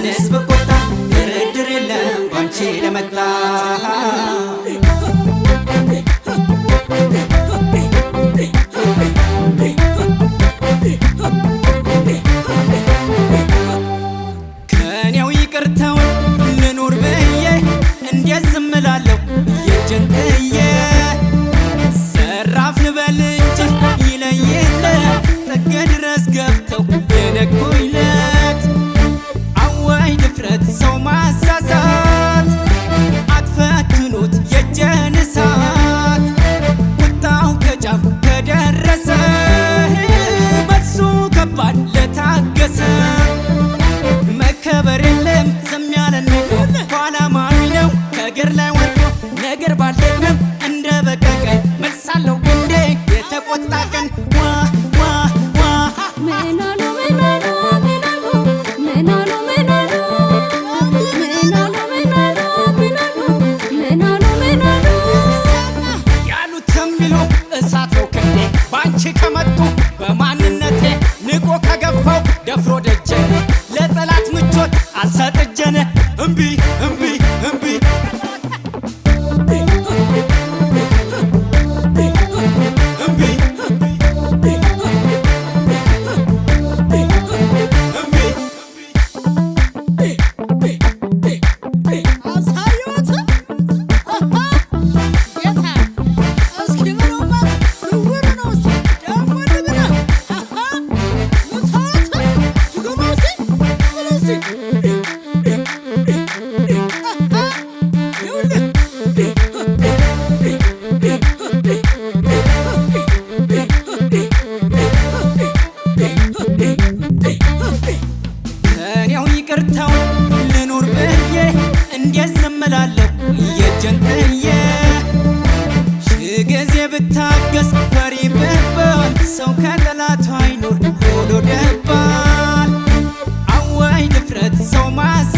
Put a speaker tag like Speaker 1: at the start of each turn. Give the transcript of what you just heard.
Speaker 1: ማንስ በቆጣ ድርድር የለም ባንቺ ለመጣ ከኔው ይቅርታውን ልኑር ብዬ እንዴት ዝም እላለሁ የእጄን ጥዬ ሰራፍ ልበል እንጂ ይለየለት ጥግ ድረስ ገብተው የነኩለት አዋይ ድፍረት ሰው ማሳሳት አትፈትኑት የእጄን እሳት ቁጣው ከጫፍ ከደረሰ መልሱ ከባድ ለታገሰ መከበር የለም ዝም ያለን ኋላ ማዊ ነው ከእግር ላይ ወድቆ ነገር ባልደግምም እንደ በቀቀኝ መልሳለሁ እንዴ የተቆጣ ቀን ዋ ዋ ዋ
Speaker 2: ምናሉ ምናሉ ምናሉ ምናሉ ምናሉ ምናሉ ምናሉ ምናሉ ምናሉ
Speaker 1: ያሉትም ቢሉ እሳት ነው ክንዴ ባንቺ ከመጡ በማንነቴ ንቆ ከገፋው ደፍሮ ደጀን ለጠላት ምቾት አልሰጥጀን እምቢ እምቢ እምቢ ከኔው ይቅርታው ልኑር ብዬ እንዴት ዝም እላለሁ የእጄን ጥዬ ሺህ ጊዜ ብታገስ ፈሪ ብባል ሰው ከጠላቱ አይኑር ሆኖ ደባል አዋይ ድፍረት ሰው ማሳ